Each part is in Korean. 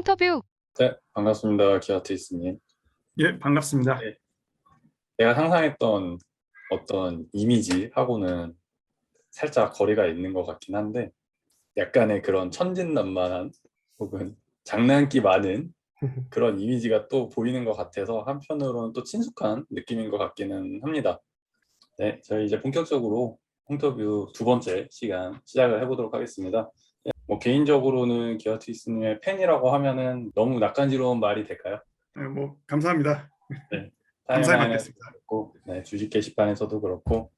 홍터뷰. 네, 반갑습니다. 기아티스님. 예, 반갑습니다. 네, 내가 상상했던 어떤 이미지하고는 살짝 거리가 있는 것 같긴 한데, 약간의 그런 천진난만한 혹은 장난기 많은 그런 이미지가 또 보이는 것 같아서 한편으로는 또 친숙한 느낌인 것 같기는 합니다. 네, 저희 이제 본격적으로 홍터뷰 두 번째 시간 시작을 해보도록 하겠습니다. 뭐 개인적으로는 기아티스님의 팬이라고 하면은 너무 낯간지러운 말이 될까요? 뭐 감사합니다. 네, 감사히 타임라인에서도 받겠습니다. 그렇고, 네, 주식 게시판에서도 그렇고,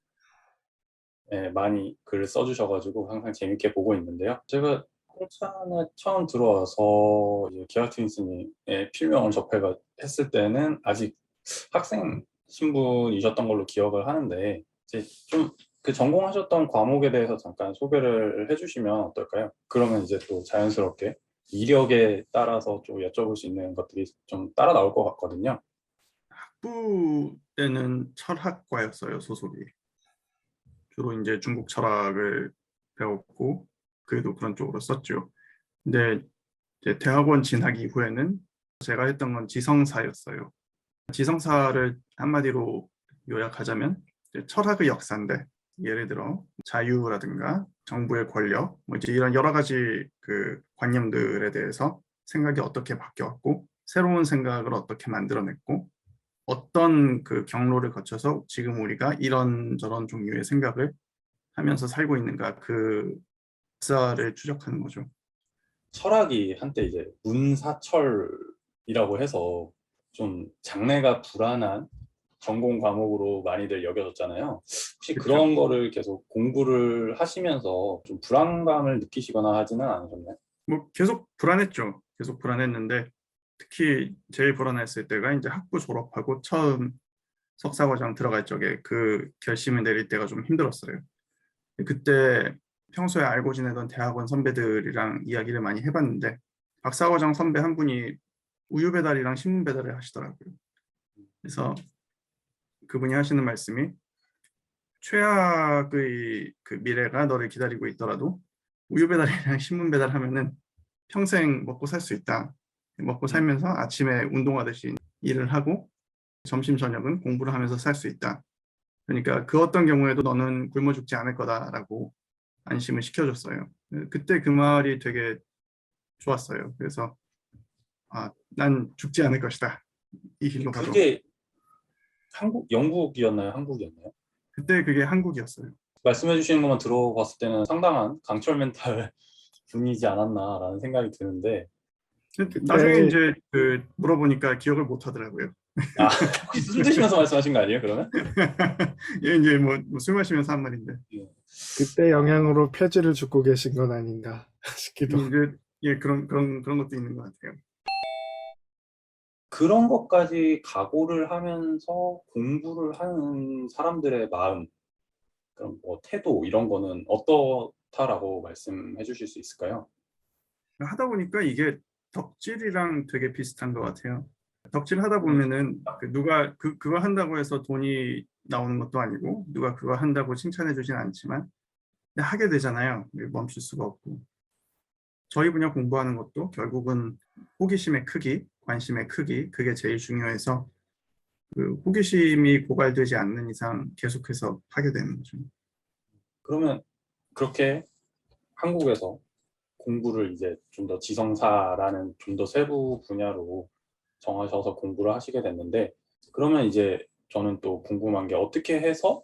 네, 많이 글을 써주셔가지고 항상 재밌게 보고 있는데요. 제가 홍찬에 처음 들어와서 이제 기아 트윈스님의 필명을 했을 때는 아직 학생 신분이셨던 걸로 기억을 하는데, 이제 좀 그 전공하셨던 과목에 대해서 잠깐 소개를 해주시면 어떨까요? 그러면 이제 또 자연스럽게 이력에 따라서 좀 여쭤볼 수 있는 것들이 좀 따라 나올 것 같거든요. 학부 때는 철학과였어요, 소속이. 주로 이제 중국 철학을 배웠고, 그래도 그런 쪽으로 썼죠. 근데 이제 대학원 진학 이후에는 제가 했던 건 지성사였어요. 지성사를 한마디로 요약하자면 이제 철학의 역사인데, 예를 들어 자유라든가 정부의 권력, 뭐 이제 이런 여러 가지 그 관념들에 대해서 생각이 어떻게 바뀌었고, 새로운 생각을 어떻게 만들어냈고, 어떤 그 경로를 거쳐서 지금 우리가 이런저런 종류의 생각을 하면서 살고 있는가, 그 역사를 추적하는 거죠. 철학이 한때 이제 문사철이라고 해서 좀 장래가 불안한 전공 과목으로 많이들 여겨졌잖아요. 혹시 그렇죠. 그런 거를 계속 공부를 하시면서 좀 불안감을 느끼시거나 하지는 않으셨나요? 뭐 계속 불안했죠. 계속 불안했는데 특히 제일 불안했을 때가 이제 학부 졸업하고 처음 석사과정 들어갈 적에 그 결심을 내릴 때가 좀 힘들었어요. 그때 평소에 알고 지내던 대학원 선배들이랑 이야기를 많이 해봤는데 박사과정 선배 한 분이 우유 배달이랑 신문 배달을 하시더라고요. 그래서 그분이 하시는 말씀이 최악의 그 미래가 너를 기다리고 있더라도 우유 배달이랑 신문 배달하면은 평생 먹고 살 수 있다. 먹고 살면서 아침에 운동하듯이 일을 하고 점심 저녁은 공부를 하면서 살 수 있다. 그러니까 그 어떤 경우에도 너는 굶어 죽지 않을 거다라고 안심을 시켜줬어요. 그때 그 말이 되게 좋았어요. 그래서 난 죽지 않을 것이다. 이 길로 가도. 그게 영국이었나요? 한국이었나요? 그때 그게 한국이었어요. 말씀해 주시는 것만 들어봤을 때는 상당한 강철 멘탈 분이지 않았나라는 생각이 드는데, 나중에 그때 이제 그 물어보니까 기억을 못 하더라고요. 아, 혹시 술 드시면서 말씀하신 거 아니에요, 그러면? 예, 이제 술 마시면서 한 말인데. 그때 영향으로 폐지를 죽고 계신 건 아닌가 싶기도. 이제 예, 그런 것도 있는 것 같아요. 그런 것까지 각오를 하면서 공부를 하는 사람들의 마음, 그럼 뭐 태도 이런 거는 어떻다라고 말씀해 주실 수 있을까요? 하다 보니까 이게 덕질이랑 되게 비슷한 것 같아요. 덕질 하다 보면은 누가 그거 한다고 해서 돈이 나오는 것도 아니고 누가 그거 한다고 칭찬해 주진 않지만 근데 하게 되잖아요. 멈출 수가 없고. 저희 분야 공부하는 것도 결국은 호기심의 크기, 관심의 크기, 그게 제일 중요해서 그 호기심이 고갈되지 않는 이상 계속해서 하게 되는 거죠. 그러면 그렇게 한국에서 공부를 이제 좀 더 지성사라는 좀 더 세부 분야로 정하셔서 공부를 하시게 됐는데, 그러면 이제 저는 또 궁금한 게 어떻게 해서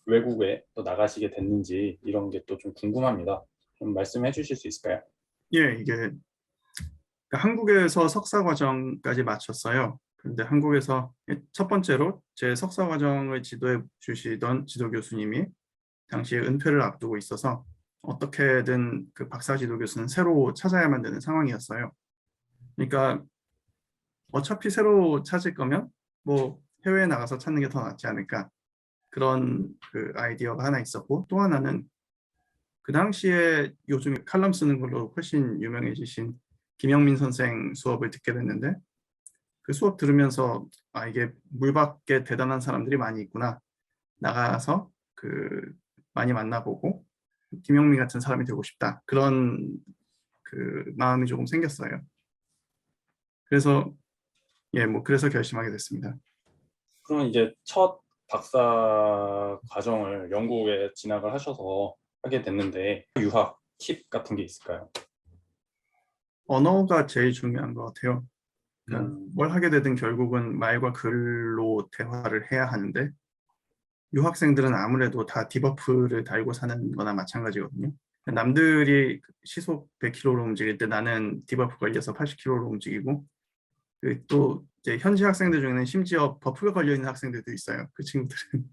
외국에 또 나가시게 됐는지 이런 게 또 좀 궁금합니다. 좀 말씀해 주실 수 있을까요? 예, 이게 한국에서 석사 과정까지 마쳤어요. 그런데 한국에서 첫 번째로 제 석사 과정을 지도해 주시던 지도 교수님이 당시에 은퇴를 앞두고 있어서 어떻게든 그 박사 지도 교수는 새로 찾아야만 되는 상황이었어요. 그러니까 어차피 새로 찾을 거면 뭐 해외에 나가서 찾는 게 더 낫지 않을까 그런 그 아이디어가 하나 있었고 또 하나는 그 당시에 요즘 칼럼 쓰는 걸로 훨씬 유명해지신 김영민 선생 수업을 듣게 됐는데 그 수업 들으면서 이게 물 밖에 대단한 사람들이 많이 있구나. 나가서 그 많이 만나보고 김영민 같은 사람이 되고 싶다. 그런 그 마음이 조금 생겼어요. 그래서 뭐 그래서 결심하게 됐습니다. 그러면 이제 첫 박사 과정을 영국에 진학을 하셔서 하게 됐는데 유학 팁 같은 게 있을까요? 언어가 제일 중요한 것 같아요. 그러니까 음, 뭘 하게 되든 결국은 말과 글로 대화를 해야 하는데 유학생들은 아무래도 다 디버프를 달고 사는 거나 마찬가지거든요. 남들이 시속 100km로 움직일 때 나는 디버프 걸려서 80km로 움직이고 또 이제 현지 학생들 중에는 심지어 버프가 걸려 있는 학생들도 있어요. 그 친구들은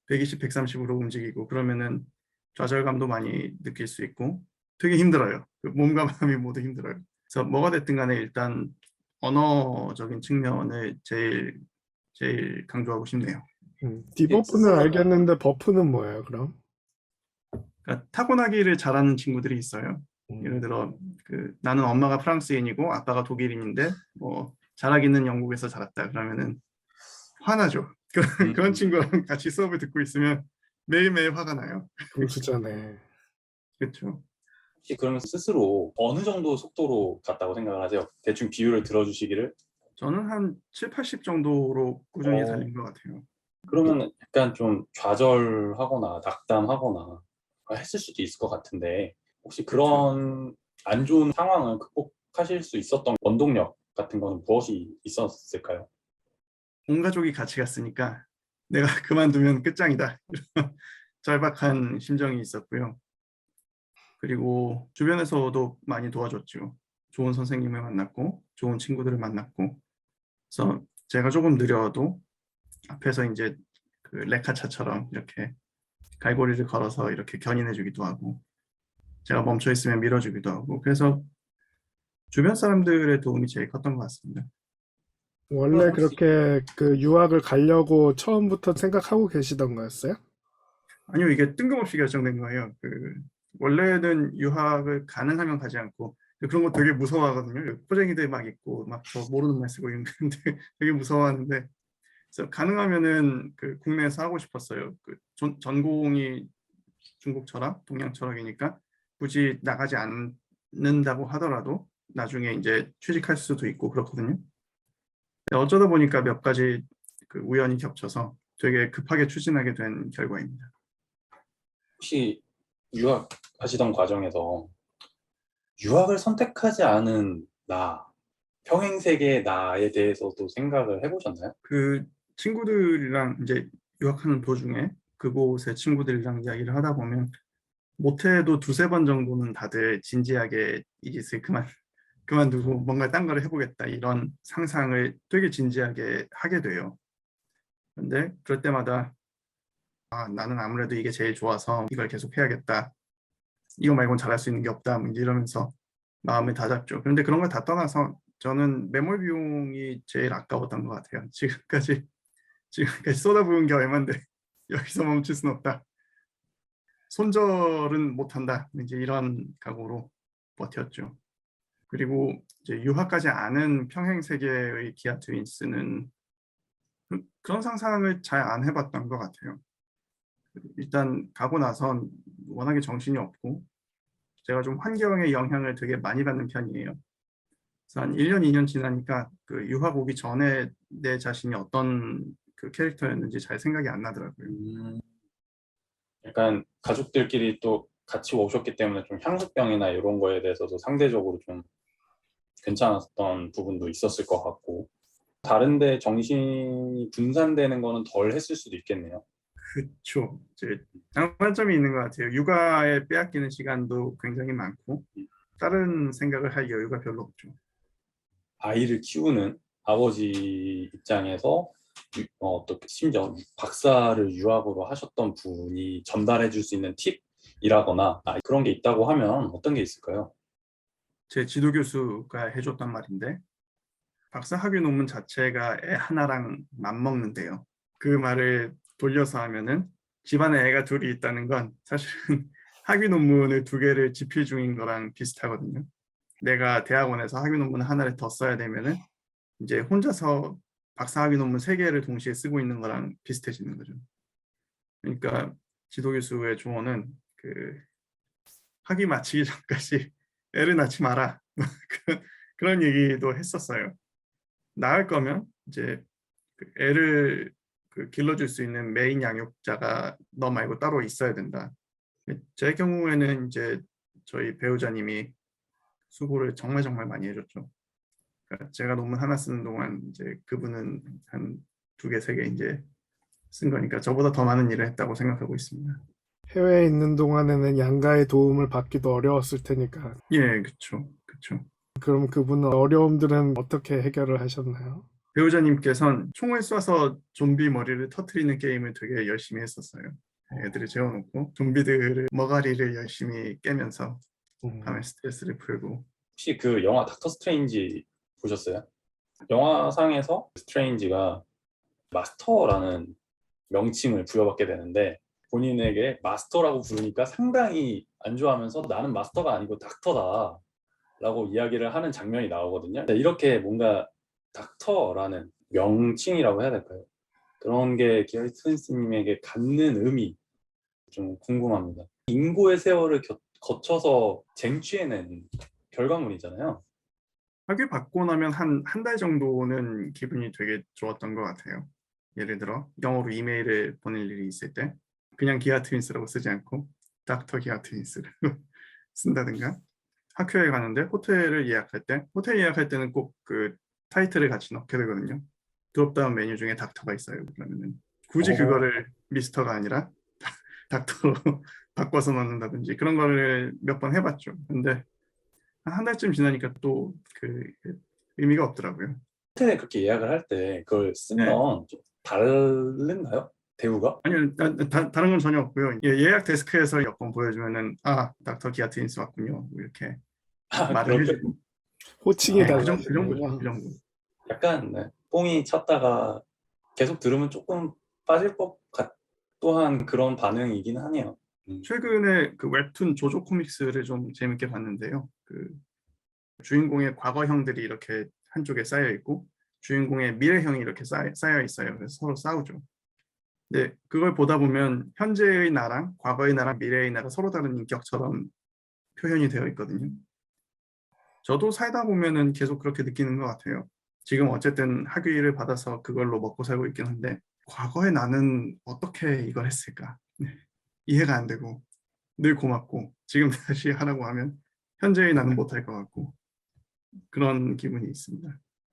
120, 130으로 움직이고 그러면은 좌절감도 많이 느낄 수 있고 되게 힘들어요. 그 몸과 마음이 모두 힘들어요. 그래서 뭐가 됐든 간에 일단 언어적인 측면을 제일 강조하고 싶네요. 디버프는 스스로 알겠는데 버프는 뭐예요, 그럼? 그러니까 타고나기를 잘하는 친구들이 있어요. 예를 음, 들어 나는 엄마가 프랑스인이고 아빠가 독일인인데 뭐 자라기는 영국에서 자랐다 그러면은 화나죠. 그런 음, 친구랑 같이 수업을 듣고 있으면 매일매일 화가 나요. 불수자네. 그렇죠. 혹시 그러면 스스로 어느 정도 속도로 갔다고 생각을 하세요? 대충 비율을 들어주시기를. 저는 한 7, 80 정도로 꾸준히 어, 달린 것 같아요. 그러면 약간 좀 좌절하거나 낙담하거나 했을 수도 있을 것 같은데 혹시 그렇죠. 그런 안 좋은 상황을 극복하실 수 있었던 원동력 같은 거는 무엇이 있었을까요? 온 가족이 같이 갔으니까 내가 그만두면 끝장이다. 이런 절박한 심정이 있었고요. 그리고 주변에서도 많이 도와줬죠. 좋은 선생님을 만났고 좋은 친구들을 만났고 그래서 제가 조금 느려도 앞에서 이제 그 레카차처럼 이렇게 갈고리를 걸어서 이렇게 견인해 주기도 하고 제가 멈춰 있으면 밀어주기도 하고 그래서 주변 사람들의 도움이 제일 컸던 것 같습니다. 그럼 원래 혹시 그렇게 그 유학을 가려고 처음부터 생각하고 계시던 거였어요? 아니요, 이게 뜬금없이 결정된 거예요. 원래는 유학을 가는 하면 가지 않고 그런 거 되게 무서워하거든요. 꼬쟁이들 막 있고 막 저 모르는 말 쓰고 있는데 되게 무서워하는데 그래서 가능하면은 국내에서 하고 싶었어요. 전공이 중국 철학, 동양 철학이니까 굳이 나가지 않는다고 하더라도 나중에 이제 취직할 수도 있고 그렇거든요. 어쩌다 보니까 몇 가지 우연히 겹쳐서 되게 급하게 추진하게 된 결과입니다. 혹시 유학하시던 과정에서 유학을 선택하지 않은 나, 평행세계의 나에 대해서도 생각을 해보셨나요? 친구들이랑 이제 유학하는 도중에 그곳의 친구들이랑 이야기를 하다 보면 못해도 두세 번 정도는 다들 진지하게 이 짓을 그만두고 뭔가 딴 거를 해보겠다 이런 상상을 되게 진지하게 하게 돼요. 근데 그럴 때마다 나는 아무래도 이게 제일 좋아서 이걸 계속 해야겠다. 이거 말고는 잘할 수 있는 게 없다. 뭐 이러면서 마음을 다잡죠. 그런데 그런 걸 다 떠나서 저는 매몰 비용이 제일 아까웠던 것 같아요. 지금까지 쏟아부은 게 얼만데 여기서 멈출 수는 없다. 손절은 못한다. 이제 이런 각오로 버텼죠. 그리고 이제 유학까지 아는 평행 세계의 기아 트윈스는 그런 상상을 잘 안 해봤던 것 같아요. 일단 가고 나선 워낙에 정신이 없고 제가 좀 환경의 영향을 되게 많이 받는 편이에요. 그래서 한 1년, 2년 지나니까 유학 오기 전에 내 자신이 어떤 캐릭터였는지 잘 생각이 안 나더라고요. 음, 약간 가족들끼리 또 같이 오셨기 때문에 좀 향수병이나 이런 거에 대해서도 상대적으로 좀 괜찮았던 부분도 있었을 것 같고 다른데 정신이 분산되는 거는 덜 했을 수도 있겠네요. 그쵸. 이제 장단점이 있는 것 같아요. 육아에 빼앗기는 시간도 굉장히 많고 다른 생각을 할 여유가 별로 없죠. 아이를 키우는 아버지 입장에서 또 심지어 박사를 유학으로 하셨던 분이 전달해 줄 수 있는 팁이라거나 그런 게 있다고 하면 어떤 게 있을까요? 제 지도 교수가 해줬단 말인데 박사 학위 논문 자체가 애 하나랑 맞먹는데요. 그 말을 돌려서 하면은 집안에 애가 둘이 있다는 건 사실은 학위 논문을 두 개를 집필 중인 거랑 비슷하거든요. 내가 대학원에서 학위 논문 하나를 더 써야 되면은 이제 혼자서 박사 학위 논문 세 개를 동시에 쓰고 있는 거랑 비슷해지는 거죠. 그러니까 지도 교수의 조언은 학위 마치기 전까지 애를 낳지 마라. 그런 얘기도 했었어요. 낳을 거면 이제 그 애를 그 길러줄 수 있는 메인 양육자가 너 말고 따로 있어야 된다. 제 경우에는 이제 저희 배우자님이 수고를 정말 정말 많이 해줬죠. 그러니까 제가 논문 하나 쓰는 동안 이제 그분은 한 2개, 3개 이제 쓴 거니까 저보다 더 많은 일을 했다고 생각하고 있습니다. 해외에 있는 동안에는 양가의 도움을 받기도 어려웠을 테니까. 예, 그쵸, 그쵸. 그럼 그분은 어려움들은 어떻게 해결을 하셨나요? 배우자님께서는 총을 쏴서 좀비 머리를 터트리는 게임을 되게 열심히 했었어요. 애들을 재워놓고 좀비들을 머가리를 열심히 깨면서 밤에 스트레스를 풀고. 혹시 그 영화 닥터 스트레인지 보셨어요? 영화상에서 스트레인지가 마스터라는 명칭을 부여받게 되는데 본인에게 마스터라고 부르니까 상당히 안 좋아하면서 나는 마스터가 아니고 닥터다 라고 이야기를 하는 장면이 나오거든요. 이렇게 뭔가 닥터라는 명칭이라고 해야 될까요? 그런 게 기아리 트윈스님에게 갖는 의미 좀 궁금합니다. 인고의 세월을 거쳐서 쟁취해낸 결과물이잖아요. 학위 받고 나면 한 달 정도는 기분이 되게 좋았던 것 같아요. 예를 들어 영어로 이메일을 보낼 일이 있을 때 그냥 기아 트윈스라고 쓰지 않고 닥터 기아 트윈스를 쓴다든가, 학교에 가는데 호텔을 예약할 때 호텔 예약할 때는 꼭 그 타이틀을 같이 넣게 되거든요. 드롭다운 메뉴 중에 닥터가 있어요. 그러면은 굳이 그거를 미스터가 아니라 닥터로 바꿔서 넣는다든지 그런 거를 몇 번 해봤죠. 근데 한 달쯤 지나니까 또 그 의미가 없더라고요. 호텔에 그렇게 예약을 할 때 그걸 네. 쓰면 좀 다른가요? 대우가? 아니요, 다른 건 전혀 없고요. 예약 데스크에서 여권 보여주면은 닥터 기아 트윈스 왔군요. 이렇게 아, 말을 그렇게 해주고. 호칭이 네, 그 정도죠. 그 달라지는군요. 정도. 약간 네, 뽕이 쳤다가 계속 들으면 조금 빠질 것 같, 또한 그런 반응이긴 하네요. 최근에 그 웹툰 조조 코믹스를 좀 재밌게 봤는데요. 그 주인공의 과거형들이 이렇게 한쪽에 쌓여 있고 주인공의 미래형이 이렇게 쌓여 있어요. 그래서 서로 싸우죠. 근데 그걸 보다 보면 현재의 나랑 과거의 나랑 미래의 나가 서로 다른 인격처럼 표현이 되어 있거든요. 저도 살다 보면은 계속 그렇게 느끼는 것 같아요. 지금 어쨌든 학위를 받아서 그걸로 먹고 살고 있긴 한데 과거에 나는 어떻게 이걸 했을까? 이해가 안 되고 늘 고맙고 지금 다시 하라고 하면 현재의 나는 못할 것 같고 그런 기분이 있습니다.